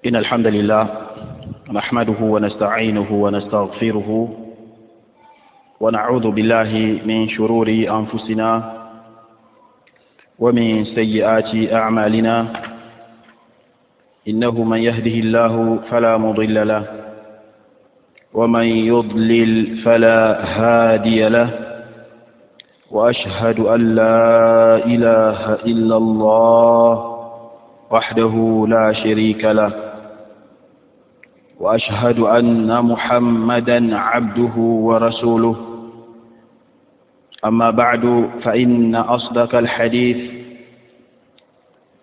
إن الحمد لله نحمده ونستعينه ونستغفره ونعوذ بالله من شرور أنفسنا ومن سيئات أعمالنا إنه من يهده الله فلا مضل له ومن يضلل فلا هادي له وأشهد أن لا إله إلا الله وحده لا شريك له وأشهد أن محمدا عبده ورسوله أما بعد فإن أصدق الحديث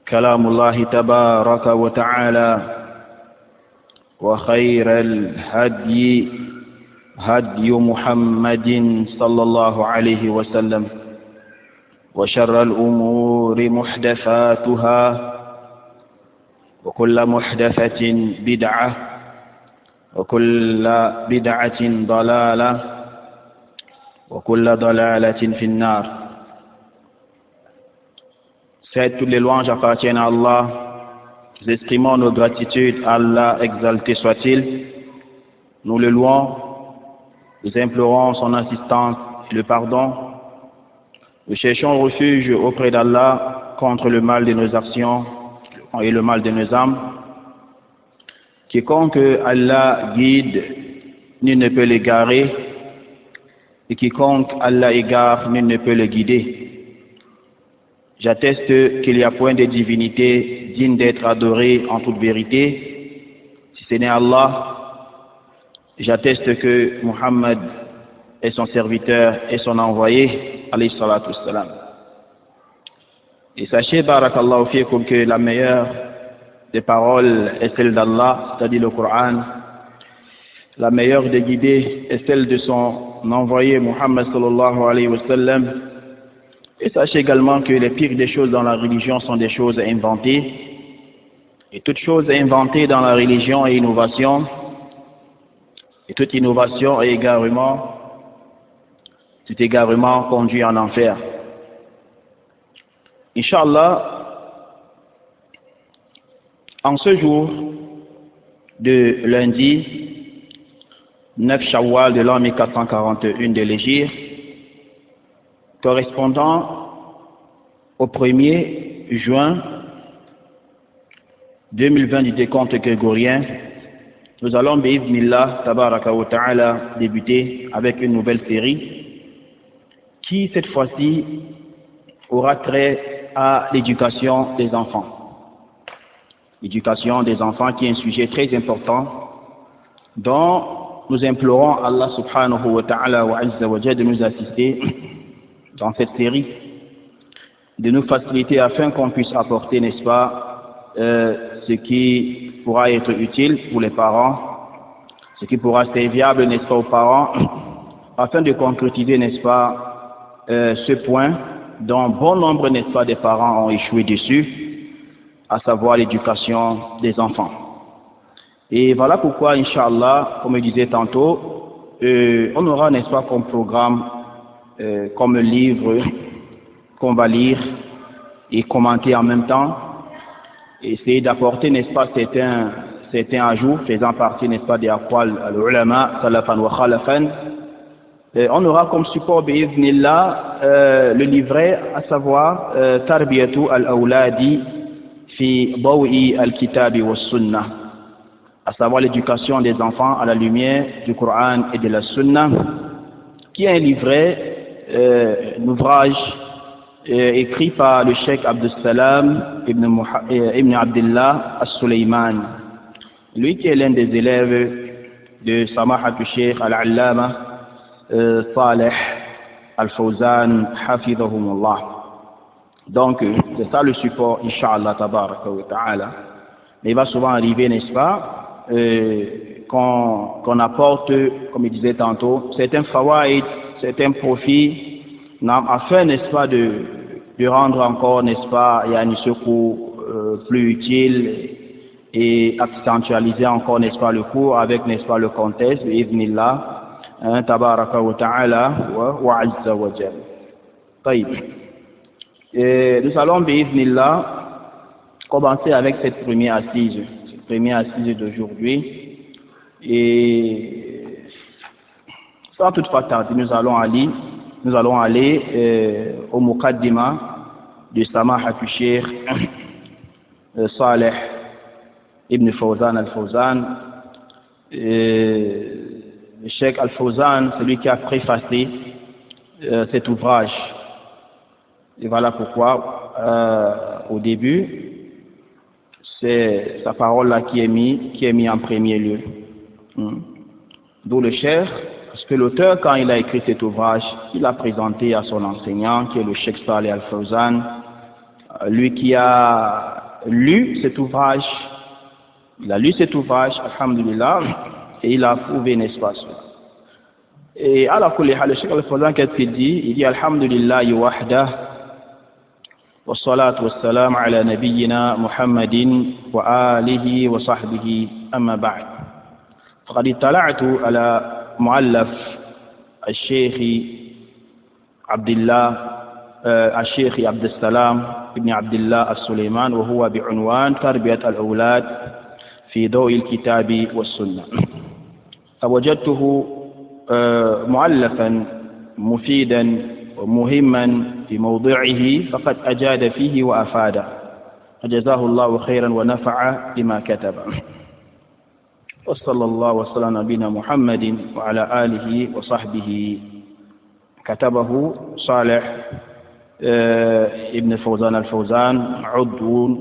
كلام الله تبارك وتعالى وخير الهدي هدي محمد صلى الله عليه وسلم وشر الأمور محدثاتها وكل محدثة بدعة وكل بدعة ضلالة وكل ضلالة في النار. Certes, toutes les louanges appartiennent à Allah. Nous exprimons nos gratitudes à Allah, exalté soit-il. Nous le louons, nous implorons son assistance et le pardon. Nous cherchons refuge auprès d'Allah contre le mal de nos actions et le mal de nos âmes. Quiconque Allah guide, nul ne peut l'égarer, et quiconque Allah égare, nul ne peut le guider. J'atteste qu'il n'y a point de divinité digne d'être adorée en toute vérité, si ce n'est Allah. J'atteste que Muhammad est son serviteur et son envoyé, alayhi salatu wassalam. Et sachez, barakallahu fikum, que la meilleure des paroles est celle d'Allah, c'est-à-dire le Coran. La meilleure des guidées est celle de son envoyé Muhammad sallallahu alayhi wa sallam. Et sachez également que les pires des choses dans la religion sont des choses inventées. Et toute chose inventée dans la religion est innovation. Et toute innovation est égarement. Tout égarement conduit en enfer. Inch'Allah, en ce jour de lundi 9 Shawwal de l'an 1441 de l'Hégire, correspondant au 1er juin 2020 du décompte grégorien, nous allons, bi'idhnillah, tabaraka wa ta'ala, débuter avec une nouvelle série qui, cette fois-ci, aura trait à l'éducation des enfants. L'éducation des enfants qui est un sujet très important dont nous implorons Allah subhanahu wa ta'ala wa azza wa jalla de nous assister dans cette série, de nous faciliter afin qu'on puisse apporter, n'est-ce pas, ce qui pourra être utile pour les parents, ce qui pourra être viable, n'est-ce pas, aux parents, afin de concrétiser, n'est-ce pas, ce point dont bon nombre, n'est-ce pas, des parents ont échoué dessus, à savoir l'éducation des enfants. Et voilà pourquoi, Inch'Allah, comme je disais tantôt, on aura, n'est-ce pas, comme programme, comme livre qu'on va lire et commenter en même temps, et essayer d'apporter, n'est-ce pas, certains ajouts faisant partie, n'est-ce pas, des aqwal al-ulama, salafan wa khalafan. On aura comme support, bi'idhnillah, le livret, à savoir Tarbiyatu al-awladi fi dawi al-kitabi wa sunnah, à savoir l'éducation des enfants à la lumière du Coran et de la Sunna, qui est un livret, un ouvrage écrit par le Cheikh Abdus Salam ibn Abdullah As-Sulayman, lui qui est l'un des élèves de Samahat Cheikh Al-Allama Saleh Al-Fawzan Hafidhahumullah. Donc, c'est ça le support, Inch'Allah, tabaraka wa ta'ala. Mais il va souvent arriver, n'est-ce pas, qu'on apporte, comme il disait tantôt, certains fawaïd, certains profits, afin, n'est-ce pas, de rendre encore, n'est-ce pas, ce cours plus utile et accentualiser encore, n'est-ce pas, le cours avec, n'est-ce pas, le contexte, bi'idhnillah, tabaraka wa ta'ala wa azza wa jal. Taïb. Nous allons, bi'idhnillah, commencer avec cette première assise. première assise d'aujourd'hui. Et sans toutefois tarder, nous allons aller au Muqaddima de Samahat Cheikh Saleh Ibn Fawzan Al-Fawzan. Le Cheikh Al-Fawzan, c'est lui qui a préfacé cet ouvrage. Et voilà pourquoi, au début, c'est sa parole là qui est mise en premier lieu. D'où le Cheikh, parce que l'auteur, quand il a écrit cet ouvrage, il l'a présenté à son enseignant, qui est le Cheikh Saleh Al-Fawzan, lui qui a lu cet ouvrage. Il a lu cet ouvrage, alhamdulillah, et il a prouvé, n'est-ce pas, cela. Et à la kulli hal, le Cheikh Al-Fawzan, qu'est-ce qu'il dit? Il dit alhamdulillah wahdah, wa salatu wa salam ala nabiyyina Muhammadin wa alihi wa sahbihi amma ba'd. فقد اطلعت على مؤلف الشيخ عبد السلام ابن عبد الله السليمان وهو بعنوان تربية الأولاد في ضوء الكتاب والسنة. فوجدته مؤلفا مفيدا ومهما في موضعه فقد أجاد فيه وأفاد فجزاه الله خيرا ونفع بما كتب. وصلى الله وسلم على نبينا محمد وعلى آله وصحبه. كتبه صالح ابن فوزان الفوزان عضو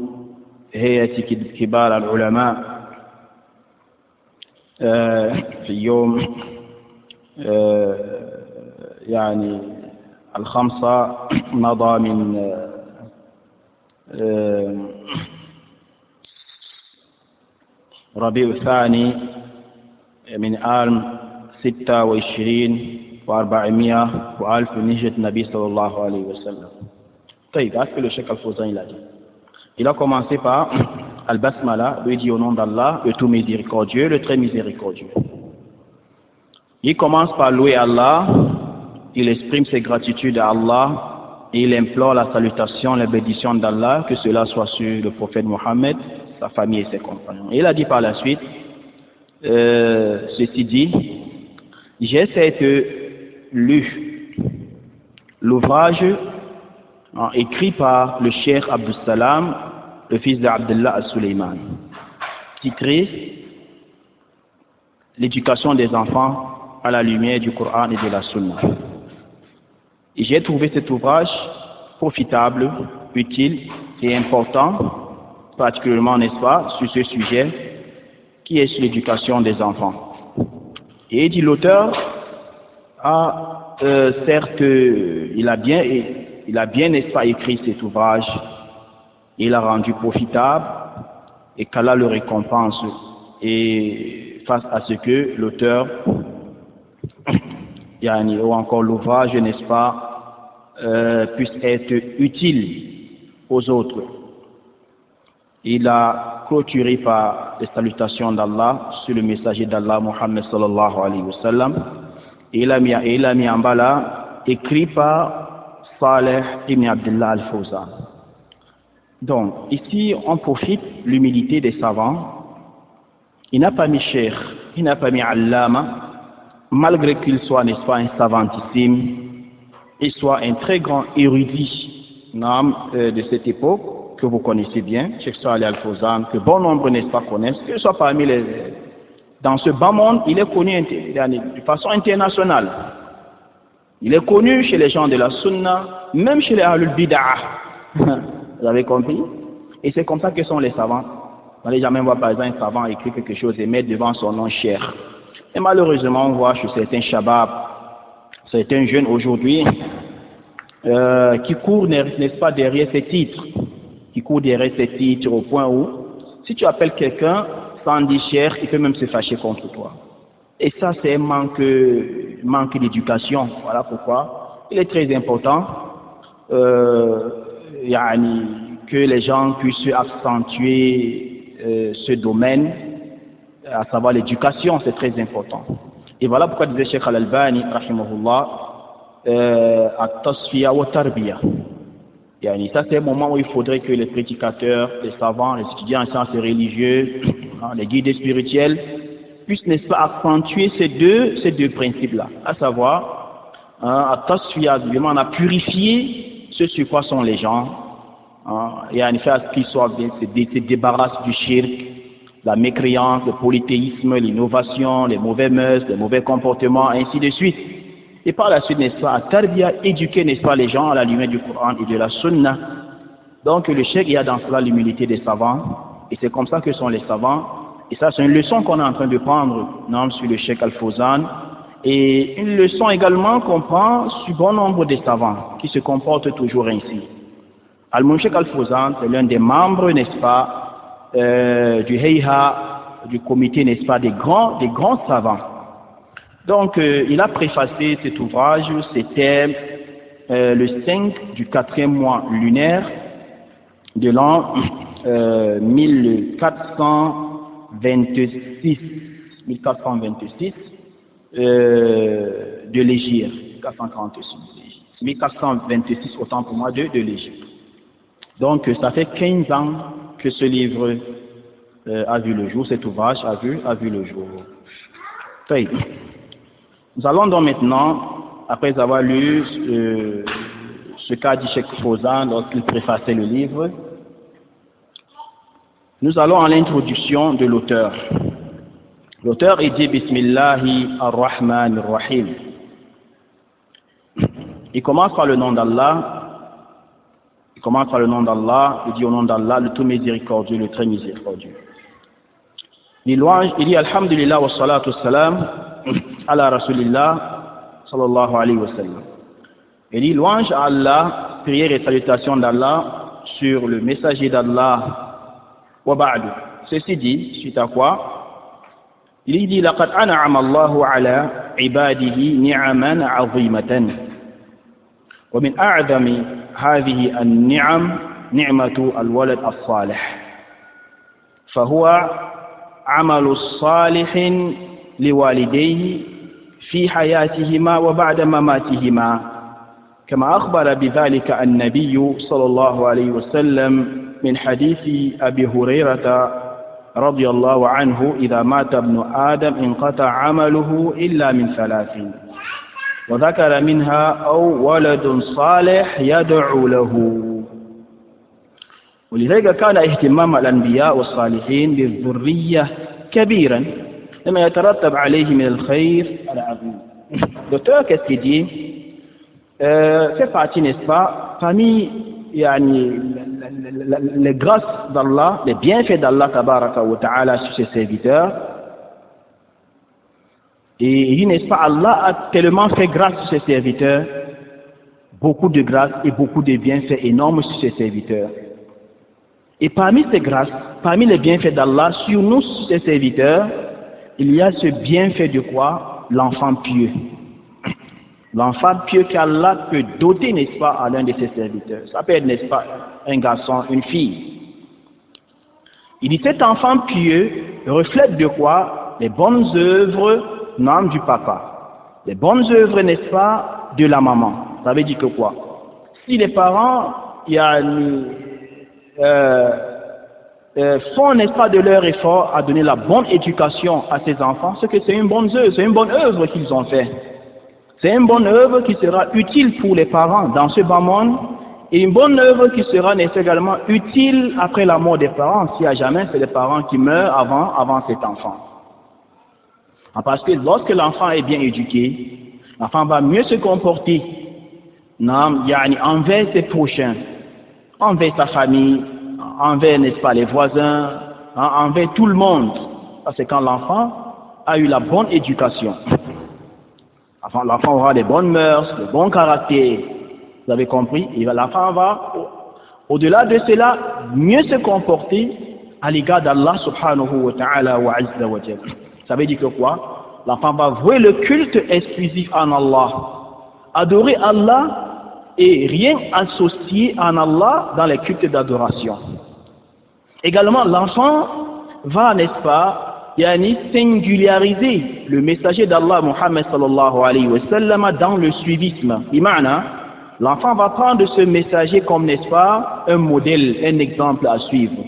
هيئة كبار العلماء في يوم يعني 5 مضى من ربيع الثاني من عام 26 و400 وألف من هجرة النبي صلى الله عليه وسلم. طيب, est-ce que le Cheikh Al-Fawzan il a dit? Il a commencé par Al-Basmala, lui dit au nom d'Allah, le tout miséricordieux, le très miséricordieux. Il commence par louer Allah, il exprime ses gratitudes à Allah et il implore la salutation, la bénédiction d'Allah, que cela soit sur le prophète Mohammed, sa famille et ses compagnons. Et il a dit par la suite, ceci dit, j'ai lu l'ouvrage écrit par le Cheikh Abdus Salam, le fils d'Abdullah Al-Sulayman, titré L'éducation des enfants à la lumière du Coran et de la Sunna. Et j'ai trouvé cet ouvrage profitable, utile et important, particulièrement, n'est-ce pas, sur ce sujet qui est sur l'éducation des enfants. Et dit l'auteur a certes, il a bien, n'est-ce pas, écrit cet ouvrage, il l'a rendu profitable et qu'Allah le récompense, et face à ce que l'auteur ou encore l'ouvrage, n'est-ce pas, puisse être utile aux autres. Il a clôturé par les salutations d'Allah sur le messager d'Allah, Muhammad sallallahu alayhi wa sallam. Et il a mis en bas là, écrit par Saleh ibn Abdullah Al-Fawzan. Donc, ici, on profite de l'humilité des savants. Il n'a pas mis Cheikh, il n'a pas mis Allama, malgré qu'il soit, n'est-ce pas, un savantissime, il soit un très grand érudit de cette époque, que vous connaissez bien, Cheikh Saleh Al-Fawzan, que bon nombre, n'est-ce pas, connaissent, qu'il soit parmi les... Dans ce bas monde, il est connu de façon internationale. Il est connu chez les gens de la Sunna, même chez les Ahlul Bid'ah. Vous avez compris? Et c'est comme ça que sont les savants. On n'a jamais voir par exemple un savant écrire quelque chose et mettre devant son nom Cheikh. Et malheureusement, on voit chez certains shabab, certains jeunes aujourd'hui, qui courent, n'est-ce pas, derrière ces titres. Qui courent derrière ces titres au point où, si tu appelles quelqu'un sans dire Cheikh, il peut même se fâcher contre toi. Et ça, c'est un manque d'éducation. Voilà pourquoi il est très important que les gens puissent accentuer ce domaine, à savoir l'éducation, c'est très important. Et voilà pourquoi disait Cheikh Al-Albani, rahimahullah, at-tasfiya wa tarbiya. Ça, c'est un moment où il faudrait que les prédicateurs, les savants, les étudiants en sciences religieuses les guides spirituels, puissent, n'est-ce pas, accentuer ces deux principes-là, à savoir, à tasfiya, on a purifié ce sur quoi sont les gens, et en effet, à ce qu'ils soient bien, se débarrassent du shirk, la mécréance, le polythéisme, l'innovation, les mauvais mœurs, les mauvais comportements, ainsi de suite. Et par la suite, n'est-ce pas, à tarbiya, éduquer, n'est-ce pas, les gens à la lumière du Coran et de la Sunna. Donc le cheikh, il y a dans cela l'humilité des savants, et c'est comme ça que sont les savants. Et ça, c'est une leçon qu'on est en train de prendre, non, sur le cheikh Al-Fawzan, et une leçon également qu'on prend sur bon nombre des savants, qui se comportent toujours ainsi. Al-Moum Cheikh Al-Fawzan, c'est l'un des membres, n'est-ce pas, du Heiha, du comité, n'est-ce pas, des grands savants. Donc, il a préfacé cet ouvrage, c'était le 5 du 4e mois lunaire de l'an 1426 de l'Hégire, 1426 autant pour moi de l'Hégire. Donc, ça fait 15 ans que ce livre a vu le jour, cet ouvrage a vu le jour. Okay. Nous allons donc maintenant, après avoir lu ce qu'a dit Cheikh Fawzan lorsqu'il préfaçait le livre, nous allons à l'introduction de l'auteur. L'auteur est dit Bismillahi ar-Rahman ar-Rahim. Il commence par le nom d'Allah. Il commence par le nom d'Allah, il dit au nom d'Allah, le tout miséricordieux, le très miséricordieux. Il dit Alhamdulillah wa salatu wa salam ala Rasulillah sallallahu alayhi wa sallam. Il dit louange à Allah, prière et salutation d'Allah sur le messager d'Allah wa ba'du. Ceci dit, suite à quoi? Il dit laqad an'ama Allahu ala ibadihi ni'aman 'azimatan. Wa min a'zami هذه النعم نعمة الولد الصالح فهو عمل الصالح لوالديه في حياتهما وبعد مماتهما كما أخبر بذلك النبي صلى الله عليه وسلم من حديث أبي هريرة رضي الله عنه إذا مات ابن آدم انقطع عمله إلا من ثلاث وذكر منها أو ولد صالح يدعو له. ولذلك كان اهتمام الأنبياء والصالحين بالذرية كبيرا لما يترتب عليه من الخير العظيم. L'auteur, qu'est-ce qu'il dit? Fait partie, n'est-ce pas, parmi les grâces d'Allah, les bienfaits d'Allah tabaraka wa ta'ala sur ses serviteurs. Et il dit, n'est-ce pas, Allah a tellement fait grâce sur ses serviteurs, beaucoup de grâces et beaucoup de bienfaits énormes sur ses serviteurs. Et parmi ces grâces, parmi les bienfaits d'Allah sur nous, sur ses serviteurs, il y a ce bienfait de quoi? L'enfant pieux. L'enfant pieux qu'Allah peut doter, n'est-ce pas, à l'un de ses serviteurs. Ça peut être, n'est-ce pas, un garçon, une fille. Il dit, cet enfant pieux reflète de quoi? Les bonnes œuvres nom du papa. Les bonnes œuvres, n'est-ce pas, de la maman. Ça veut dire que quoi? Si les parents font, n'est-ce pas, de leur effort à donner la bonne éducation à ces enfants, c'est que c'est une bonne œuvre qu'ils ont fait. C'est une bonne œuvre qui sera utile pour les parents dans ce bas monde et une bonne œuvre qui sera également utile après la mort des parents, si à jamais c'est les parents qui meurent avant cet enfant. Parce que lorsque l'enfant est bien éduqué, l'enfant va mieux se comporter envers ses prochains, envers sa famille, envers, n'est-ce pas, les voisins, envers tout le monde. Parce que quand l'enfant a eu la bonne éducation, l'enfant aura des bonnes mœurs, des bons caractères, vous avez compris, et l'enfant va, au-delà de cela, mieux se comporter à l'égard d'Allah subhanahu wa ta'ala wa azza wa jalla. Ça veut dire que quoi? L'enfant va vouer le culte exclusif en Allah, adorer Allah et rien associer en Allah dans les cultes d'adoration. Également, l'enfant va, n'est-ce pas, singulariser le messager d'Allah, Muhammad sallallahu alayhi wa sallam, dans le suivisme. L'enfant va prendre ce messager comme, n'est-ce pas, un modèle, un exemple à suivre.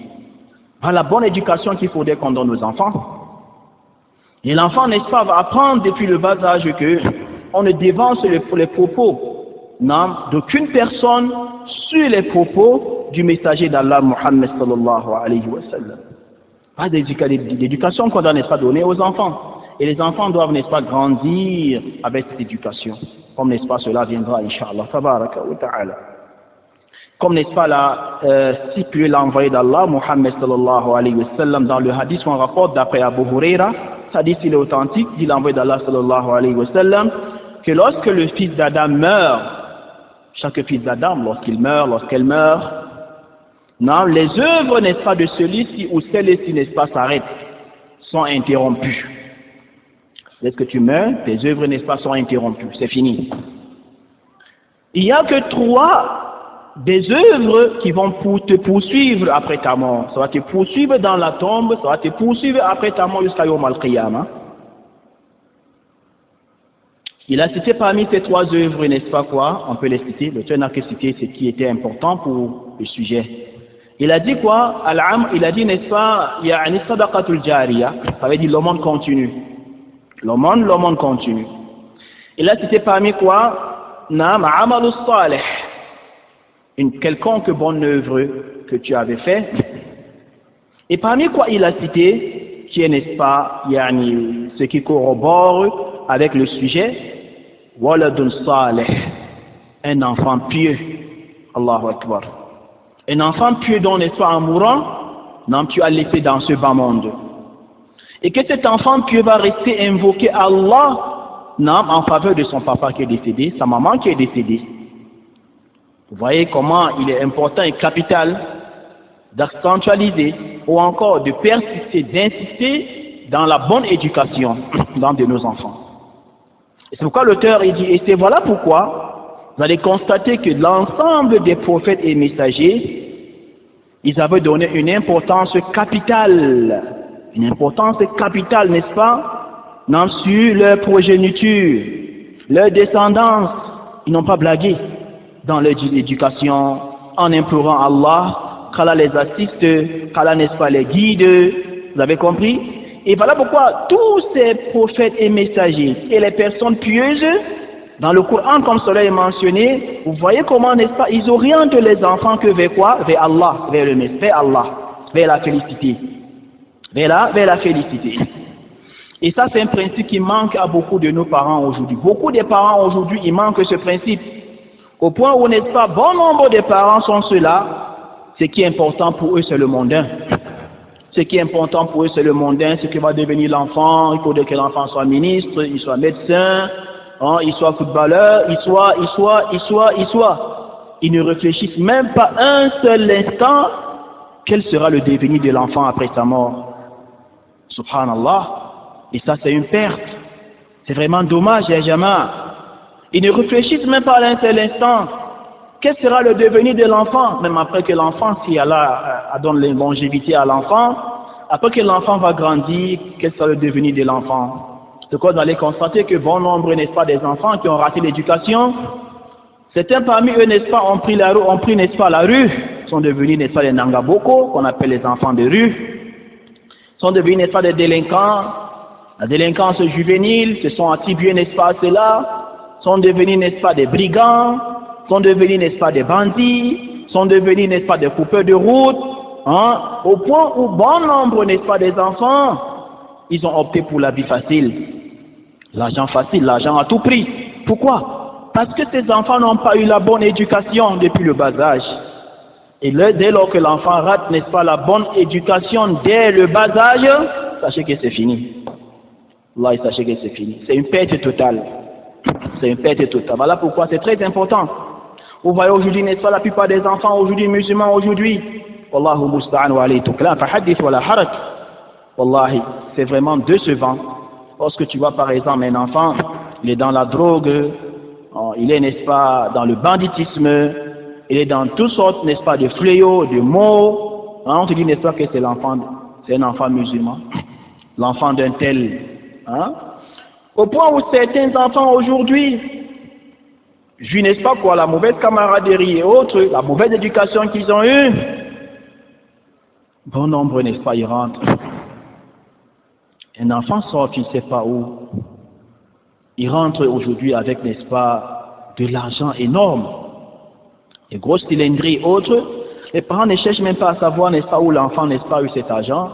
par la bonne éducation qu'il faudrait qu'on donne aux enfants. Et l'enfant, n'est-ce pas, va apprendre depuis le bas âge que on ne dévance les propos d'aucune personne sur les propos du messager d'Allah, Muhammad sallallahu alayhi wa sallam. Pas d'éducation qu'on doit, n'est-ce pas, donner aux enfants. Et les enfants doivent, n'est-ce pas, grandir avec cette éducation. Comme, n'est-ce pas, cela viendra, Inch'Allah, tabaraka wa ta'ala. Comme, n'est-ce pas, l'a stipulé l'envoyé d'Allah, Muhammad sallallahu alayhi wa sallam, dans le hadith qu'on rapporte d'après Abu Huraira, ce hadith il est authentique, dit l'envoyé d'Allah sallallahu alayhi wa sallam, que lorsque le fils d'Adam meurt, chaque fils d'Adam, lorsqu'il meurt, lorsqu'elle meurt, non, les œuvres, n'est-ce pas, de celui-ci ou celle-ci, n'est-ce pas, s'arrêtent, sont interrompues. Dès que tu meurs, tes œuvres, n'est-ce pas, sont interrompues, c'est fini. Il n'y a que 3 des œuvres qui vont te poursuivre après ta mort. Ça va te poursuivre dans la tombe, ça va te poursuivre après ta mort jusqu'à Yawm al-Qiyamah. Il a cité parmi ces 3 œuvres, n'est-ce pas quoi? On peut les citer, le Tueur n'a que cité ce qui était important pour le sujet. Il a dit quoi? Il a dit, n'est-ce pas, il y a une sadaqatul jariya, ça veut dire le monde continue. Le monde continue. Il a cité parmi quoi? Naam, amalus salih. Une quelconque bonne œuvre que tu avais fait. Et parmi quoi il a cité, qui est, n'est-ce pas, yani, ce qui corrobore avec le sujet, waladun salih, un enfant pieux. Allahu Akbar. Un enfant pieux dont, n'est-ce pas, en mourant, non, tu as laissé dans ce bas monde. Et que cet enfant pieux va rester invoquer Allah, non, en faveur de son papa qui est décédé, sa maman qui est décédée. Vous voyez comment il est important et capital d'accentualiser ou encore de persister, d'insister dans la bonne éducation de nos enfants. Et c'est pourquoi l'auteur il dit, et c'est voilà pourquoi vous allez constater que l'ensemble des prophètes et messagers, ils avaient donné une importance capitale, n'est-ce pas, non, sur leur progéniture, leur descendance. Ils n'ont pas blagué dans leur éducation, en implorant Allah, qu'Allah les assiste, qu'Allah, n'est-ce pas, les guide, vous avez compris? Et voilà pourquoi tous ces prophètes et messagers et les personnes pieuses, dans le Coran, comme cela est mentionné, vous voyez comment, n'est-ce pas, ils orientent les enfants que vers quoi? Vers Allah, vers le Messie, vers Allah, vers la félicité. Vers la félicité. Et ça, c'est un principe qui manque à beaucoup de nos parents aujourd'hui. Beaucoup de parents aujourd'hui, ils manquent ce principe. Au point où, n'est-ce pas, bon nombre de parents sont ceux-là, ce qui est important pour eux, c'est le mondain. Ce qui est important pour eux, c'est le mondain, ce qui va devenir l'enfant. Il faudrait que l'enfant soit ministre, il soit médecin, il soit footballeur, il soit. Ils ne réfléchissent même pas un seul instant quel sera le devenir de l'enfant après sa mort. Subhanallah. Et ça, c'est une perte. C'est vraiment dommage, ya jama'. Ils ne réfléchissent même pas à un seul instant. Quel sera le devenir de l'enfant? Même après que l'enfant, si Allah donne la longévité à l'enfant, après que l'enfant va grandir, quel sera le devenir de l'enfant? C'est quoi, vous allez constater que bon nombre, n'est-ce pas, des enfants qui ont raté l'éducation, certains parmi eux, n'est-ce pas, ont pris, n'est-ce pas, la rue, sont devenus, n'est-ce pas, les Nangaboko, qu'on appelle les enfants de rue, sont devenus, n'est-ce pas, des délinquants, la délinquance juvénile, se sont attribués, n'est-ce pas, à cela, sont devenus, n'est-ce pas, des brigands, sont devenus, n'est-ce pas, des bandits, sont devenus, n'est-ce pas, des coupeurs de route, au point où bon nombre, n'est-ce pas, des enfants, ils ont opté pour la vie facile. L'argent facile, l'argent à tout prix. Pourquoi? Parce que ces enfants n'ont pas eu la bonne éducation depuis le bas âge. Et dès lors que l'enfant rate, n'est-ce pas, la bonne éducation dès le bas âge, sachez que c'est fini. Allah, sachez que c'est fini. C'est une perte totale. C'est une perte totale. Voilà pourquoi c'est très important. Vous voyez aujourd'hui, n'est-ce pas, la plupart des enfants aujourd'hui, musulmans aujourd'hui, Wallahu musta'an wa alayhi tukla, fahadith wa la haraj. Wallahi, c'est vraiment décevant. Lorsque tu vois par exemple un enfant, il est dans la drogue, il est, n'est-ce pas, dans le banditisme, il est dans toutes sortes, n'est-ce pas, de fléaux, de maux. On te dit, n'est-ce pas, que c'est un enfant musulman, l'enfant d'un tel. Au point où certains enfants aujourd'hui, vu, n'est-ce pas quoi, la mauvaise camaraderie et autres, la mauvaise éducation qu'ils ont eue, Bon nombre, n'est-ce pas, y rentrent. Un enfant sort, tu ne sais pas où. Il rentre aujourd'hui avec, n'est-ce pas, de l'argent énorme. Des grosses cylindries autres. Les parents ne cherchent même pas à savoir, n'est-ce pas, où l'enfant, n'est-ce pas, a eu cet argent.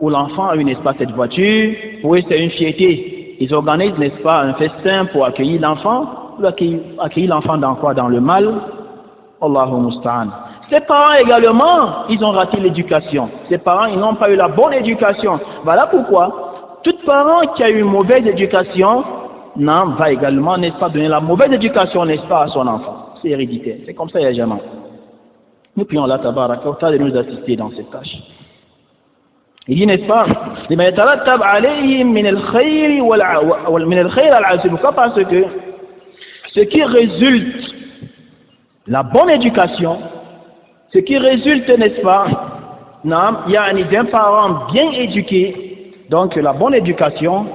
Où l'enfant a eu, n'est-ce pas, cette voiture. Pour eux, c'est une fierté. Ils organisent, n'est-ce pas, un festin pour accueillir l'enfant. Ou accueillir l'enfant dans quoi? Dans le mal. Allahu musta'an. Ses parents également, ils ont raté l'éducation. Ses parents, ils n'ont pas eu la bonne éducation. Voilà pourquoi tout parent qui a eu une mauvaise éducation va également, n'est-ce pas, donner la mauvaise éducation, n'est-ce pas, à son enfant. C'est héréditaire. C'est comme ça, il y a jamais. Nous prions Allah tabaraka wa ta'ala de nous assister dans cette tâche. Il dit, n'est-ce pas, pourquoi? Parce que ce qui résulte, la bonne éducation, ce qui résulte, n'est-ce pas, d'un parent bien éduqué, donc la bonne éducation,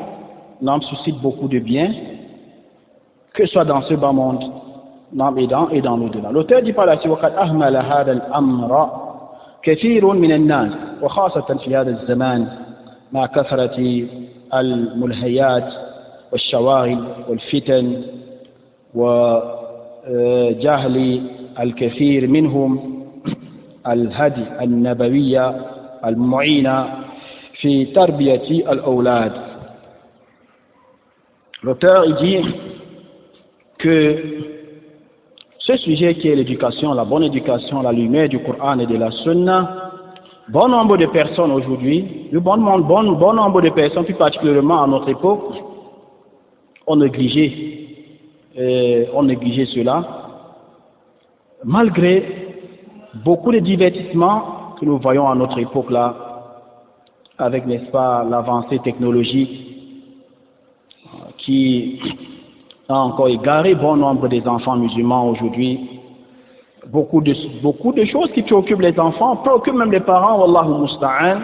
suscite beaucoup de bien, que ce soit dans ce bas monde, et dans l'au-delà. L'auteur dit par la suite, وَقَدْ أَهْمَلَ هَذَا الْأَمْرَ كثير من الناس وخاصة في هذا الزمان مع كثرة الملهيات والشواغل والفتن وجهل الكثير منهم الهدي النبوية المعينة في تربية الأولاد. L'auteur il dit que ce sujet qui est l'éducation, la bonne éducation, la lumière du Coran et de la Sunna, bon nombre de personnes aujourd'hui, bon nombre de personnes, plus particulièrement à notre époque, ont négligé cela, malgré beaucoup de divertissements que nous voyons à notre époque là, avec, n'est-ce pas, l'avancée technologique qui a encore égaré bon nombre des enfants musulmans aujourd'hui. Beaucoup de choses qui préoccupent les enfants, préoccupent même les parents, wallahu musta'an,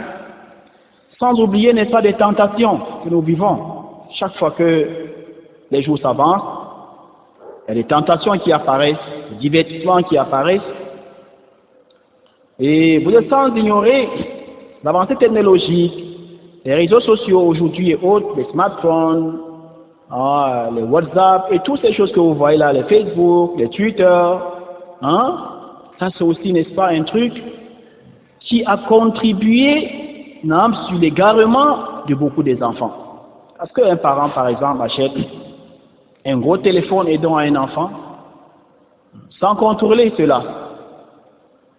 sans oublier, n'est-ce pas, des tentations que nous vivons. Chaque fois que les jours s'avancent, il y a des tentations qui apparaissent, des divertissements qui apparaissent, et vous êtes sans ignorer l'avancée technologique, les réseaux sociaux aujourd'hui et autres, les smartphones, les WhatsApp et toutes ces choses que vous voyez là, les Facebook, les Twitter, ça c'est aussi, n'est-ce pas, un truc qui a contribué sur l'égarement de beaucoup des enfants. Parce qu'un parent, par exemple, achète un gros téléphone et donne à un enfant, sans contrôler cela.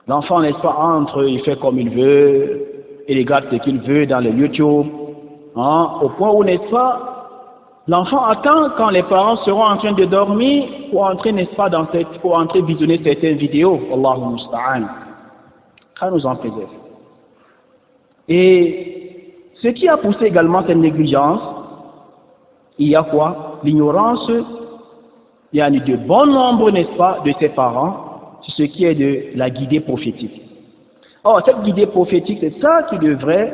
L'enfant, n'est-ce pas, entre, il fait comme il veut, il regarde ce qu'il veut dans le YouTube, au point où, n'est-ce pas, l'enfant attend quand les parents seront en train de dormir pour entrer, n'est-ce pas, pour entrer visionner certaines vidéos. Allahu musta'an. Qu'à nous en préserve. Et ce qui a poussé également cette négligence, il y a quoi? L'ignorance, il y a de bon nombre, n'est-ce pas, de ses parents, sur ce qui est de la guidée prophétique. Or, cette guidée prophétique, c'est ça qui devrait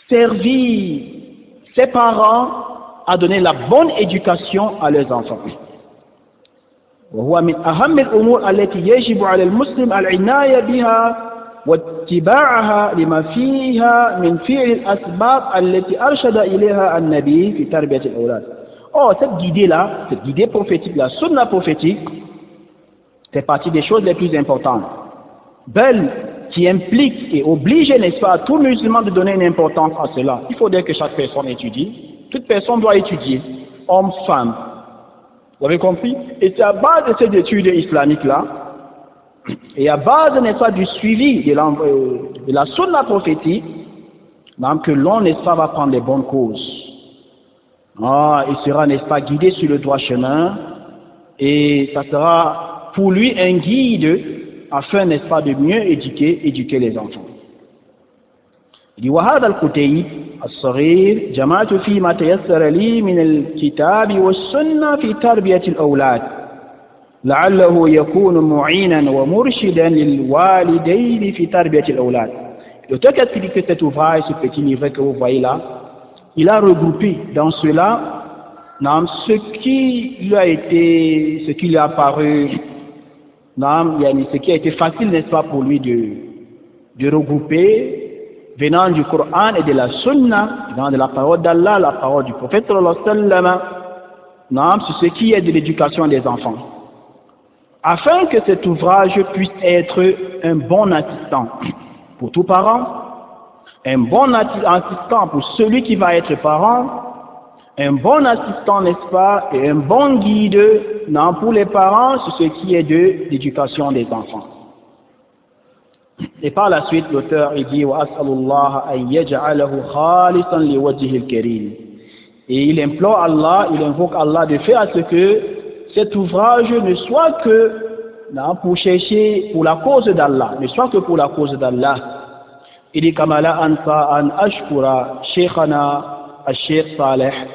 servir ses parents à donner la bonne éducation à leurs enfants. وهو من أهم الأمور التي يجب على المسلم العناية بها واتباعها لما فيها من فعل الأسباب التي أرشد إليها النبي في تربية الأولاد. Oh, cette guidée-là, cette guidée prophétique, la sunna prophétique, fait partie des choses les plus importantes. Belle, qui implique et oblige, n'est-ce pas, à tout musulman de donner une importance à cela. Il faudrait que chaque personne étudie. Toute personne doit étudier, homme, femme. Vous avez compris? Et c'est à base de ces études islamiques-là, et à base, n'est-ce pas, du suivi de la sunna prophétique, que l'on, n'est-ce pas, va prendre les bonnes causes. Il sera, n'est-ce pas, guidé sur le droit chemin, et ça sera pour lui un guide, afin, n'est-ce pas, de mieux éduquer les enfants. Il dit, وهذا الكتيب الصغير جمعت فيه ما تيسر لي من الكتاب والسنة في تربية الأولاد لعله يكون معينا ومرشدا للوالدين في تربية الأولاد. L'auteur qui a écrit cet ouvrage, ce petit livret que vous voyez là, il a regroupé dans cela ce qui lui a apparu, ce qui a été facile, n'est-ce pas, pour lui de regrouper, venant du Coran et de la Sunna, venant de la parole d'Allah, la parole du prophète sallallahu alayhi wa sallam, sur ce qui est de l'éducation des enfants. Afin que cet ouvrage puisse être un bon assistant pour tout parent, un bon assistant pour celui qui va être parent, un bon assistant, n'est-ce pas, et un bon guide pour les parents sur ce qui est de l'éducation des enfants. Et par la suite, l'auteur dit وَأَسْأَلُ أَن يَجْعَلَهُ خَالِصًا لِوَجْهِهِ الْكَرِيمِ. Et il implore Allah, il invoque Allah de faire à ce que cet ouvrage ne soit que pour chercher pour la cause d'Allah, ne soit que pour la cause d'Allah. Il dit كما لا أنسى أن أشكر شيخنا الشيخ صالح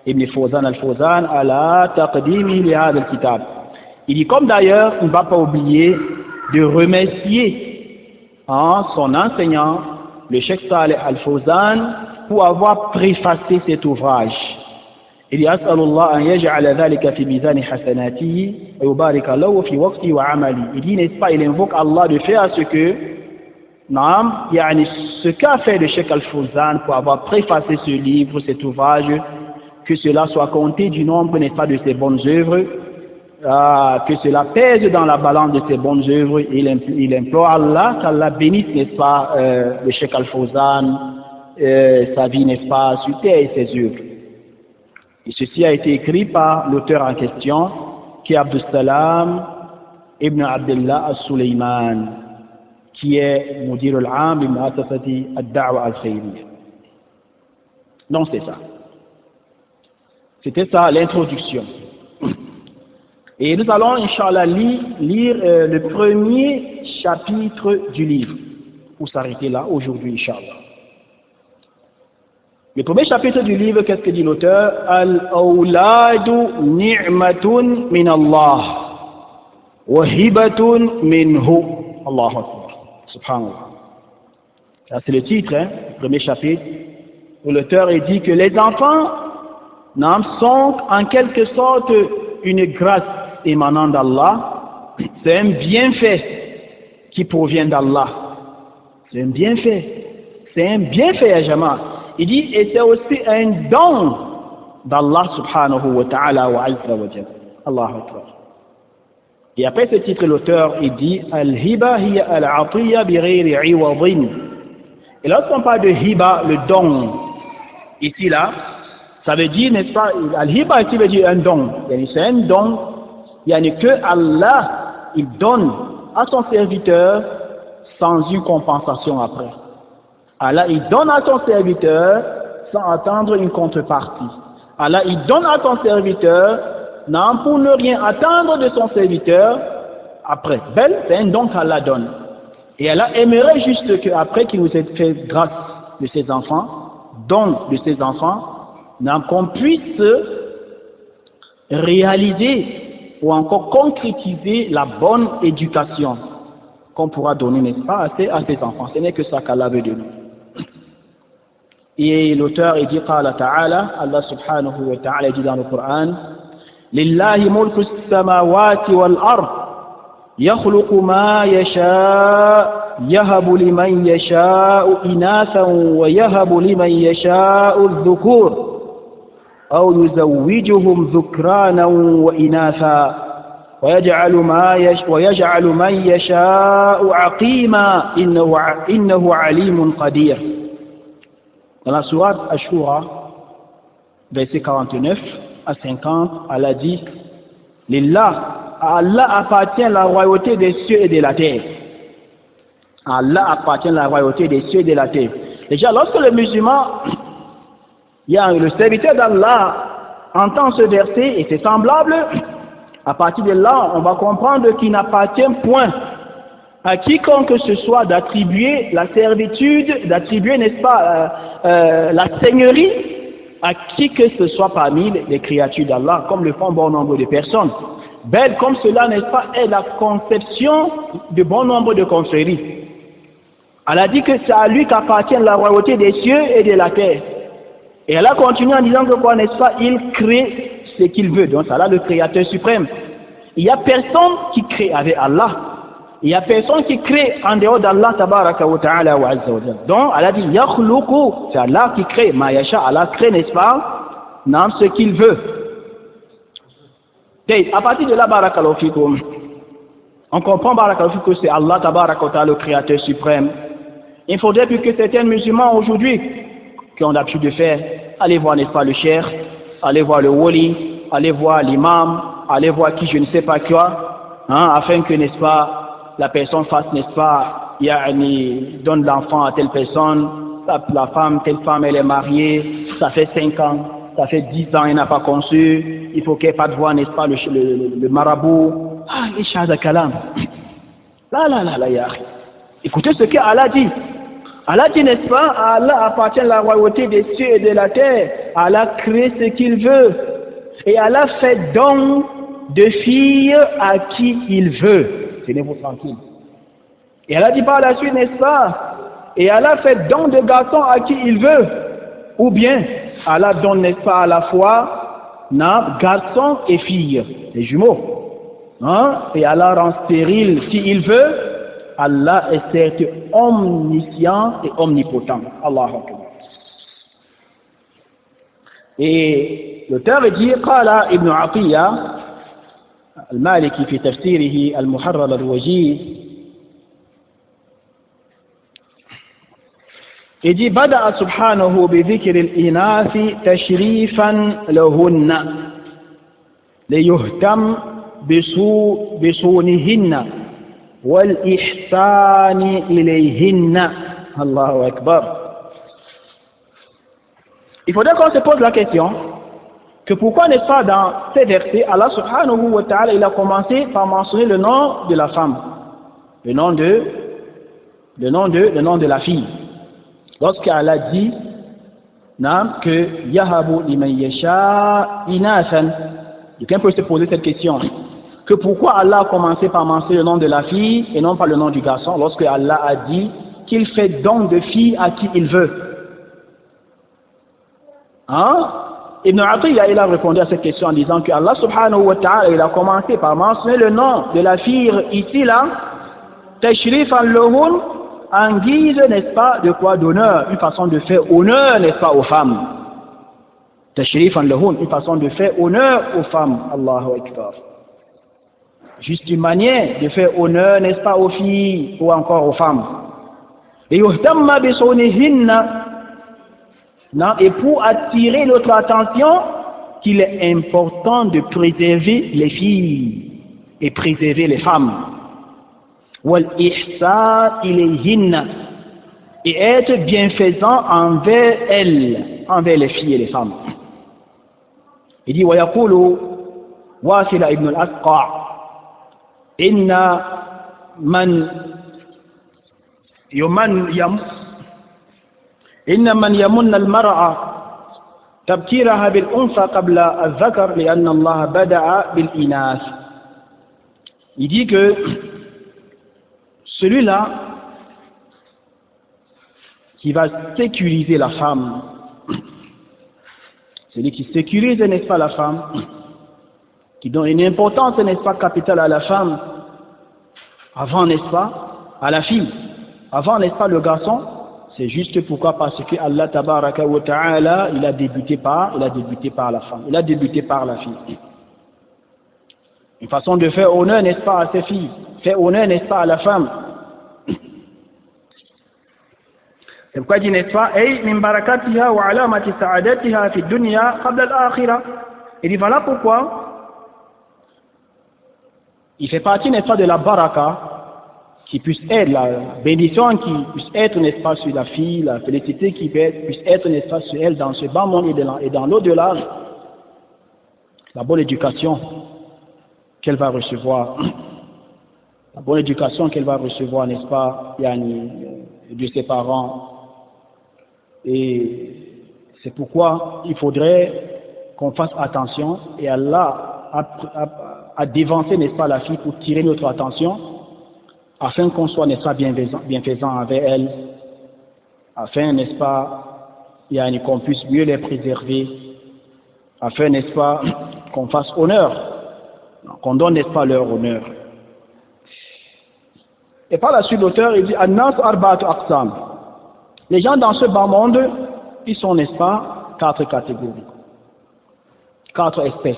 ابن فوزان الفوزان على تقديمه لهذا الكتاب. Il dit comme d'ailleurs, on ne va pas oublier de remercier son enseignant, le Cheikh Saleh Al-Fawzan, pour avoir préfacé cet ouvrage. Il dit As'alullah an yaj'ala dhalika fi mizani hasanatihi wa yubarika lahu fi waqti wa amali. Il dit, n'est-ce pas, il invoque Allah de faire ce que ce qu'a fait le Cheikh Al-Fawzan pour avoir préfacé ce livre, cet ouvrage, que cela soit compté du nombre, n'est-ce pas, de ses bonnes œuvres, que cela pèse dans la balance de ses bonnes œuvres. Il implore Allah qu'Allah bénisse, n'est-ce pas, le Cheikh Al-Fawzan, sa vie, n'est-ce pas, sur terre et ses œuvres. Et ceci a été écrit par l'auteur en question, qui est Abdus Salam ibn Abdullah al-Sulayman, qui est Mudir al-Am bi Mu'assasati ad-Da'wa al-Khayriyya. Donc c'est ça. C'était ça l'introduction. Et nous allons, Inch'Allah, lire le premier chapitre du livre, pour s'arrêter là aujourd'hui, Inch'Allah. Le premier chapitre du livre, qu'est-ce que dit l'auteur? Al-awladu ni'matun min Allah wa hibatun minhu. Allahu Akbar. Subhanallah. Ça, c'est le titre, le premier chapitre, où l'auteur dit que les enfants sont en quelque sorte une grâce émanant d'Allah. C'est un bienfait qui provient d'Allah. C'est un bienfait. C'est un bienfait, ya Jama'. Il dit, et c'est aussi un don d'Allah subhanahu wa ta'ala wa azza wa jalla. Allahu Akbar. Et après ce titre, l'auteur, il dit, Al-hiba hiya al-atiyya bi ghayri iwadin. Et lorsqu'on parle de hiba, le don, ici là, ça veut dire, n'est-ce pas, al-hiba ici veut dire un don. C'est un don, il n'y a que Allah, il donne à son serviteur sans une compensation après. Allah, il donne à son serviteur sans attendre une contrepartie. Allah, il donne à son serviteur, non, pour ne rien attendre de son serviteur après. Belle, c'est un don qu'Allah donne. Et Allah aimerait juste qu'après qu'il nous ait fait grâce de ses enfants, don de ses enfants, qu'on puisse réaliser ou encore concrétiser la bonne éducation qu'on pourra donner, n'est-ce pas, à ses enfants. Ce n'est que ça qu'Allah veut de nous. Et l'auteur dit Qala ta'ala, Allah subhanahu wa ta'ala dit dans le Coran, Lillahi mulku samawati wal ard, yakhluqu ma yasha, yahabu liman yasha'u inathan wa yahabu liman yasha'u adh-dhukur, aw yuzawwijuhum dhukranan wa inatha, ويجعل من يشاء عقيما إنه عليم قدير. Dans la sourate Ashura, verset 49 à 50, Allah dit, Lillah, à Allah appartient la royauté des cieux et de la terre. À Allah appartient la royauté des cieux et de la terre. Déjà, lorsque le musulman, le serviteur d'Allah entend ce verset et c'est semblable, à partir de là, on va comprendre qu'il n'appartient point à quiconque que ce soit d'attribuer la servitude, d'attribuer, n'est-ce pas, la seigneurie à qui que ce soit parmi les créatures d'Allah, comme le font bon nombre de personnes. Belle comme cela, n'est-ce pas, est la conception de bon nombre de confréries. Elle a dit que c'est à lui qu'appartient la royauté des cieux et de la terre. Et elle a continué en disant que quoi, n'est-ce pas, il crée ce qu'il veut. Donc, c'est là le créateur suprême. Il n'y a personne qui crée avec Allah. Il n'y a personne qui crée en dehors d'Allah tabaraka wa ta'ala wa azza wa jalla. Donc, Allah dit, yakhluqu, c'est Allah qui crée, ma yasha, Allah crée, n'est-ce pas, non, ce qu'il veut. Et à partir de là, barakallahu fikum, on comprend barakallahu fikum que c'est Allah tabaraka wa ta'ala, le créateur suprême. Il faudrait plus que certains musulmans aujourd'hui, qui ont l'habitude de faire, aller voir, n'est-ce pas, le cheikh, aller voir le wali, aller voir l'imam, aller voir qui je ne sais pas quoi, hein, afin que, n'est-ce pas, la personne fasse, n'est-ce pas, donne l'enfant à telle personne, la femme, telle femme, elle est mariée, ça fait 5 ans, ça fait 10 ans, elle n'a pas conçu, il faut qu'elle parte voir, n'est-ce pas, le marabout. Ah, les shahada kalam. Là, ya. Écoutez ce que Allah dit. Allah dit, n'est-ce pas, à Allah appartient la royauté des cieux et de la terre. Allah crée ce qu'il veut. Et Allah fait don de filles à qui il veut. Tenez-vous tranquille. Et Allah dit par la suite, n'est-ce pas? Et Allah fait don de garçons à qui il veut. Ou bien, Allah donne, n'est-ce pas, à la fois, garçons et filles, les jumeaux. Hein? Et Allah rend stérile qui il veut. Allah est certes omniscient et omnipotent. Allahu Akbar. Et l'auteur dit, قال ابن عطية المالكي في تفسيره المحرر الوجيز، il dit بدأ سبحانه بذكر الإناث تشريفا لهن ليهتم بصونهن والإحسان إليهن. الله أكبر. Il faudrait qu'on se pose la question que pourquoi n'est-ce pas dans ces versets, Allah subhanahu wa ta'ala, il a commencé par mentionner le nom de la femme, le nom de la fille. Lorsqu'Allah dit que yahabu liman yasha inathan, quelqu'un peut se poser cette question, que pourquoi Allah a commencé par mentionner le nom de la fille et non pas le nom du garçon, lorsque Allah a dit qu'il fait don de fille à qui il veut. Hein? Ibn Atiyya, il a répondu à cette question en disant que Allah subhanahu wa ta'ala, il a commencé par mentionner le nom de la fille ici là, tashrifan lahun, en guise, n'est-ce pas, de quoi, d'honneur, une façon de faire honneur, n'est-ce pas, aux femmes. Tashrifan lahun, une façon de faire honneur aux femmes. Allahu Akbar. Juste une manière de faire honneur, n'est-ce pas, aux filles ou encore aux femmes. Et yuhtamma bi sawnihinna, et pour attirer notre attention qu'il est important de préserver les filles et préserver les femmes. Wal ihsan ilayhinna, et être bienfaisant envers elles, envers les filles et les femmes. Il dit wa yaqulu Wasila ibn al-Asqa, inna man يمن المرأة تبكيرها بالأنثى قبل الذكر لأن الله بدأ بالإناث. Il dit que celui-là qui va sécuriser la femme, celui qui sécurise, n'est-ce pas, la femme, qui donne une importance, n'est-ce pas, capitale à la femme, avant, n'est-ce pas, à la fille, avant, n'est-ce pas, le garçon. C'est juste pourquoi, parce que Allah tabaraka wa ta'ala, il a débuté par la femme, il a débuté par la fille. Une façon de faire honneur, n'est-ce pas, à ses filles, faire honneur, n'est-ce pas, à la femme. C'est pourquoi il dit, n'est-ce pas, ay min barakatiha wa alamati sa'adatiha fi dunya qabla al-akhirah. Il dit, voilà pourquoi il fait partie, n'est-ce pas, de la baraka, qui puisse être la bénédiction, qui puisse être, n'est-ce pas, sur la fille, la félicité qui puisse être, n'est-ce pas, sur elle dans ce bas monde et dans l'au-delà, la bonne éducation qu'elle va recevoir, n'est-ce pas, de ses parents. Et c'est pourquoi il faudrait qu'on fasse attention, et Allah a dévancé, n'est-ce pas, la fille pour tirer notre attention, afin qu'on soit, n'est-ce pas, bienfaisant avec elle, afin, n'est-ce pas, qu'on puisse mieux les préserver, afin, n'est-ce pas, qu'on fasse honneur, qu'on donne, n'est-ce pas, leur honneur. Et par la suite, l'auteur, il dit, An-nas arba'atu aqsam. Les gens dans ce bas monde, ils sont, n'est-ce pas, 4 catégories, 4 espèces.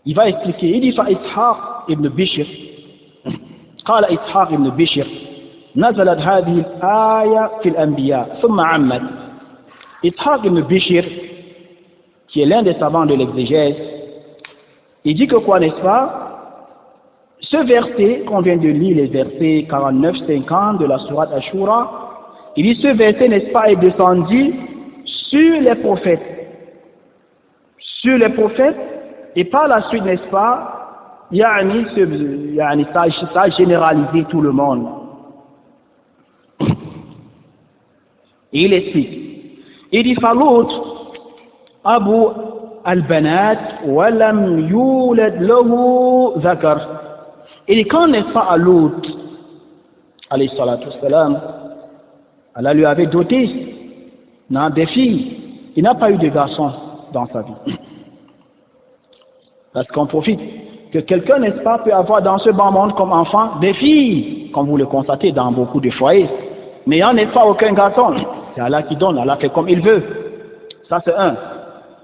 Il va expliquer, il dit, fa Ishaq ibn Bishr, قال إسحاق ibn Bishr, نزلت هذه الآية في الأنبياء ثم عمت. Ishaq ibn Bishr, qui est l'un des savants de l'exégèse, il dit que quoi, n'est-ce pas? Ce verset, qu'on vient de lire, les versets 49-50 de la sourate Ashura, il dit ce verset, n'est-ce pas, est descendu sur les prophètes. Sur les prophètes, et par la suite, n'est-ce pas, ça a généralisé tout le monde. Et il explique. Il dit Falut Abu al-Banat wa lam yulad lahu zakar. Il dit quand n'est-ce pas à Lut, alayhi salatu wassalam, Allah lui avait doté des filles. Il n'a pas eu de garçons dans sa vie. Parce qu'on profite que quelqu'un, n'est-ce pas, peut avoir dans ce bas monde comme enfant des filles, comme vous le constatez dans beaucoup de foyers. Mais il n'y en a pas aucun garçon. C'est Allah qui donne, Allah fait comme il veut. Ça c'est un.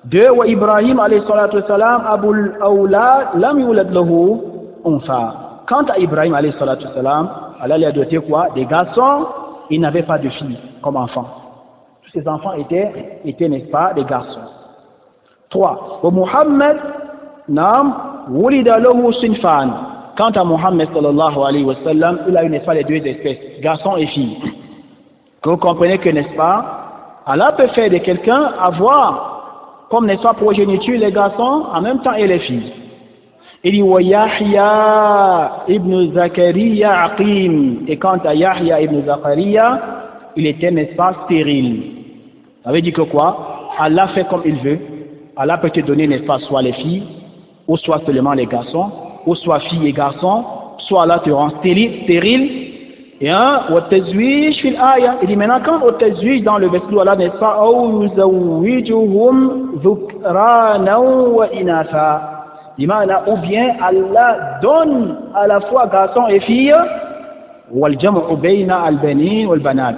Deux, wa Ibrahim alayhi salatu wassalam, abul awla lam yulad lahu unsa. Quant à Ibrahim alayhi salatu wassalam, Allah lui a doté quoi? Des garçons, il n'avait pas de filles comme enfants. Tous ses enfants étaient, n'est-ce pas, des garçons. Trois, wa Muhammad nam wulida lahu sinfan. Quant à Muhammad sallallahu alayhi wa sallam, il a eu, n'est-ce pas, les deux espèces, garçons et filles. Que vous comprenez que, n'est-ce pas, Allah peut faire de quelqu'un avoir, comme, n'est-ce pas, progéniture les garçons, en même temps et les filles. Il dit, wa Yahya ibn Zakariya aqim. Et quant à Yahya ibn Zakariya, il était, n'est-ce pas, stérile. Ça veut dire que quoi? Allah fait comme il veut. Allah peut te donner, n'est-ce pas, soit les filles, ou soit seulement les garçons, ou soit filles et garçons, soit Allah te rend stérile. Et au tazwij fil aya, il dit maintenant quand au tazwij dans le verset Allah, n'est-ce pas, ou yuzawwijuhum dhukrana wa inatha. Ou bien Allah donne à la fois garçons et filles, wal jam'u bayna al banin wal banat.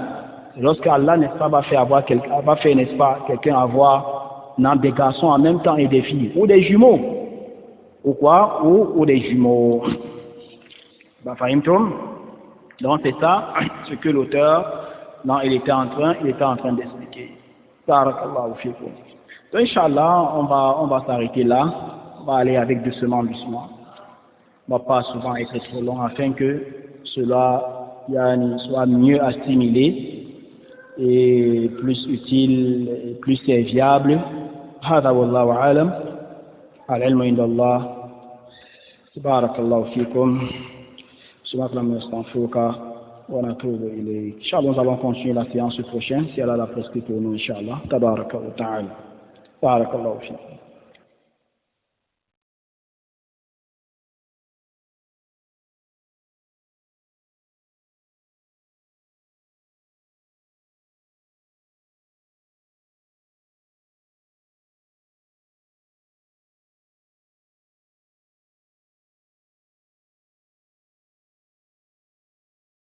Lorsque Allah, n'est-ce pas, va faire, n'est-ce pas, quelqu'un avoir des garçons en même temps et des filles, ou des jumeaux, ou quoi, ou des jumeaux. Donc c'est ça ce que l'auteur, il était en train d'expliquer. Barakallahu fikum. Donc Inch'Allah, on va s'arrêter là. On va aller avec doucement. On va pas souvent être trop long afin que cela soit mieux assimilé et plus utile et plus serviable. هذا والله أعلم. العلم عند الله. بارك الله فيكم. Inch'Allah, nous allons continuer la séance prochaine si elle a la prescrite pour nous, Inch'Allah. Tabaraka wa ta'ala. Barakallahu fikum.